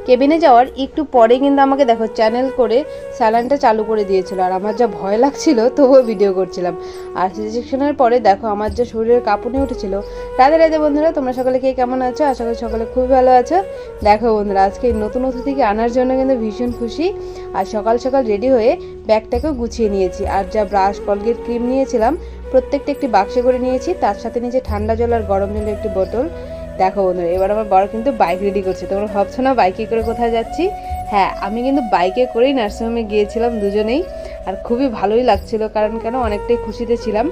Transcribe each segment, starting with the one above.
কেবিনে যাওয়ার একটু পরে কিন্তু আমাকে দেখো চ্যানেল করে স্যালাইনটা চালু করে দিয়েছিল, আর আমার যা ভয় লাগছিল তবুও ভিডিও করছিলাম। আর সি সেকশনের পরে দেখো আমার যা শরীরের কাঁপুনি উঠেছিল। রাধে রাধে বন্ধুরা, তোমরা সকলে কে কেমন আছো? আশা করি সকলে খুবই ভালো আছো। দেখো বন্ধুরা, আজকে নতুন অতিথিকে আনার জন্য কিন্তু ভীষণ খুশি। আর সকাল সকাল রেডি হয়ে ব্যাগটাকেও গুছিয়ে নিয়েছি। আর যা ব্রাশ, কলগেট, ক্রিম নিয়েছিলাম প্রত্যেকটা একটি বাক্সে করে নিয়েছি, তার সাথে নিচে ঠান্ডা জল আর গরম জলের একটি বোতল। দেখো বন্ধুরা, এবার আমার বড় কিন্তু বাইক রেডি করছে। তোমরা ভাবছো না বাইকে করে কোথায় যাচ্ছি? হ্যাঁ, আমি কিন্তু বাইকে করেই নার্সিংহোমে গিয়েছিলাম দুজনেই। আর খুবই ভালোই লাগছিল, কারণ কেন অনেকটাই খুশিতে ছিলাম।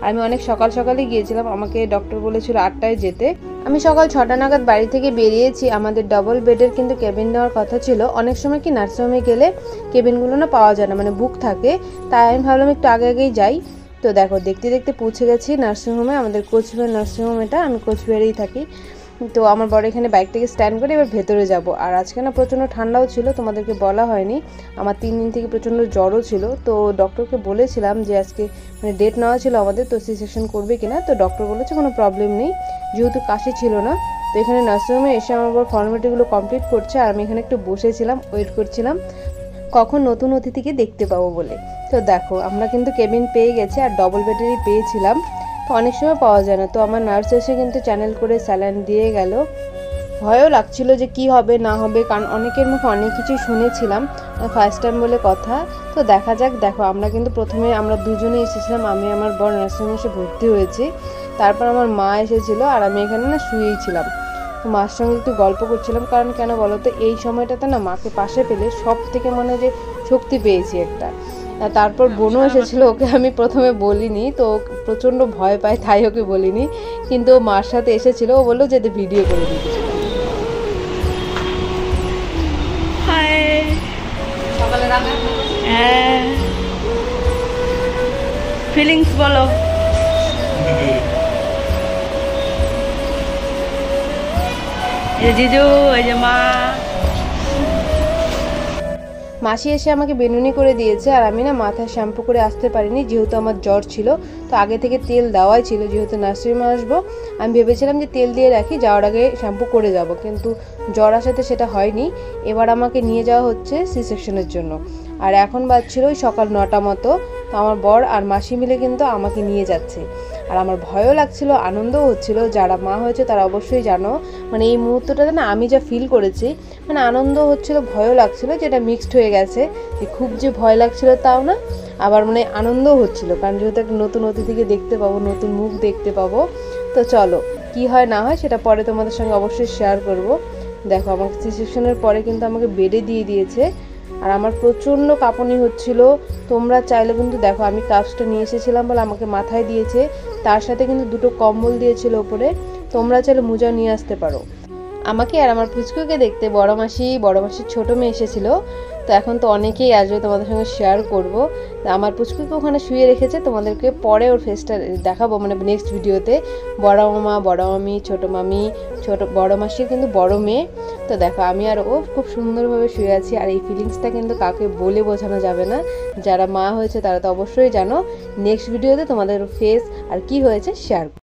আমি অনেক সকাল সকালই গিয়েছিলাম, আমাকে ডক্টর বলেছিল 8টায় যেতে। আমি সকাল 6টা নাগাদ বাড়ি থেকে বেরিয়েছি। আমাদের ডবল বেডের কিন্তু কেবিন নেওয়ার কথা ছিল। অনেক সময় কি নার্সিংহোমে গেলে কেবিনগুলো না পাওয়া যায় না, মানে বুক থাকে। তাই আমি ভাবলাম একটু আগে আগেই যাই। তো দেখো দেখতে দেখতে পৌঁছে গেছি নার্সিংহোমে। আমাদের কোচবিহার নার্সিংহোম, এটা আমি কোচবিহারেই থাকি। তো আমার বড় এখানে বাইকটাকে স্ট্যান্ড করে এবার ভেতরে যাব। আর আজকে না প্রচণ্ড ঠান্ডাও ছিল, তোমাদেরকে বলা হয়নি। আমার 3 দিন থেকে প্রচণ্ড জ্বরও ছিল। তো ডক্টরকে বলেছিলাম যে আজকে মানে ডেট নেওয়া ছিল আমাদের, তো সি সেকশন করবে কিনা। তো ডক্টর বলেছে কোনো প্রবলেম নেই, যেহেতু কাশি ছিল না। তো এখানে নার্সিংহোমে এসে আমার বড় ফর্মালিটিগুলো কমপ্লিট করছে, আর আমি এখানে একটু বসেছিলাম, ওয়েট করছিলাম কখন নতুন অতিথিকে দেখতে পাবো বলে। তো দেখো আমরা কিন্তু কেবিন পেয়ে গেছি, আর ডবল বেডেরই পেয়েছিলাম। তো অনেক সময় পাওয়া যায় না। তো আমার নার্স এসে কিন্তু চ্যানেল করে স্যালাইন দিয়ে গেল। ভয়ও লাগছিল যে কি হবে না হবে, কারণ অনেকের মুখে অনেক কিছুই শুনেছিলাম, ফার্স্ট টাইম বলে কথা। তো দেখা যাক। দেখো আমরা কিন্তু প্রথমে আমরা দুজনে এসেছিলাম, আমি আমার বড় নার্সিংহোমে এসে ভর্তি হয়েছি। তারপর আমার মা এসেছিলো, আর আমি এখানে না শুয়েই ছিলাম। তো মার সঙ্গে একটু গল্প করছিলাম, কারণ কেন বলো তো, এই সময়টাতে না মাকে পাশে পেলে সব থেকে মনে যে শক্তি পেয়েছি একটা। তারপর বোনও এসেছিলো, ওকে আমি প্রথমে বলিনি, তো প্রচণ্ড ভয় পায় তাই ওকে বলিনি। কিন্তু ও মার সাথে এসেছিলো, ও বললো যে ভিডিও করে দিতে। হ্যাঁ, ফিলিংস বলো। এই জিজু, এই যে মা। মাসি এসে আমাকে বেনুনি করে দিয়েছে, আর আমি না মাথায় শ্যাম্পু করে আসতে পারিনি, যেহেতু আমার জ্বর ছিল। তো আগে থেকে তেল দেওয়াই ছিল, যেহেতু নার্সিংহোমে আসবো। আমি ভেবেছিলাম যে তেল দিয়ে রাখি, যাওয়ার আগে শ্যাম্পু করে যাব, কিন্তু জ্বর আসাতে সেটা হয়নি। এবার আমাকে নিয়ে যাওয়া হচ্ছে সি সেকশনের জন্য। আর এখন বাজছিল ওই সকাল 9টা মতো। তো আমার বর আর মাসি মিলে কিন্তু আমাকে নিয়ে যাচ্ছে। আর আমার ভয়ও লাগছিল, আনন্দও হচ্ছিল। যারা মা হয়েছে তারা অবশ্যই জানো, মানে এই মুহূর্তটাতে না আমি যা ফিল করেছি, মানে আনন্দ হচ্ছিল, ভয়ও লাগছিল, যেটা মিক্সড হয়ে গেছে। যে খুব যে ভয় লাগছিল তাও না, আবার মানে আনন্দও হচ্ছিল, কারণ যেহেতু একটা নতুন অতিথিকে দেখতে পাবো, নতুন মুখ দেখতে পাবো। তো চলো কি হয় না হয় সেটা পরে তোমাদের সঙ্গে অবশ্যই শেয়ার করব। দেখো আমাকে সি সেকশনের পরে কিন্তু আমাকে বেডে দিয়ে দিয়েছে, আর আমার প্রচণ্ড কাঁপুনি হচ্ছিল। তোমরা চাইলে কিন্তু দেখো আমি কাপসটা নিয়ে এসেছিলাম বলে আমাকে মাথায় দিয়েছে, তার সাথে কিন্তু 2টো কম্বল দিয়েছিল ওপরে। তোমরা চাইলে মোজা নিয়ে আসতে পারো। আমাকে আর আমার পুচকুকে দেখতে বড় মাসির ছোটো মেয়ে এসেছিলো। তো এখন তো অনেকেই আসবে, তোমাদের সঙ্গে শেয়ার করব। আমার পুচকুকে ওখানে শুয়ে রেখেছে, তোমাদেরকে পরে ওর ফেসটা দেখাবো, মানে নেক্সট ভিডিওতে। বড় মামা, বড় মামি, ছোটো মামি, বড় মাসির কিন্তু বড় মেয়ে। তো দেখো আমি আর ও খুব সুন্দরভাবে শুয়ে আছি। আর এই ফিলিংসটা কিন্তু কাউকে বলে বোঝানো যাবে না। যারা মা হয়েছে তারা তো অবশ্যই জানো। নেক্সট ভিডিওতে তোমাদের ফেস আর কি হয়েছে শেয়ার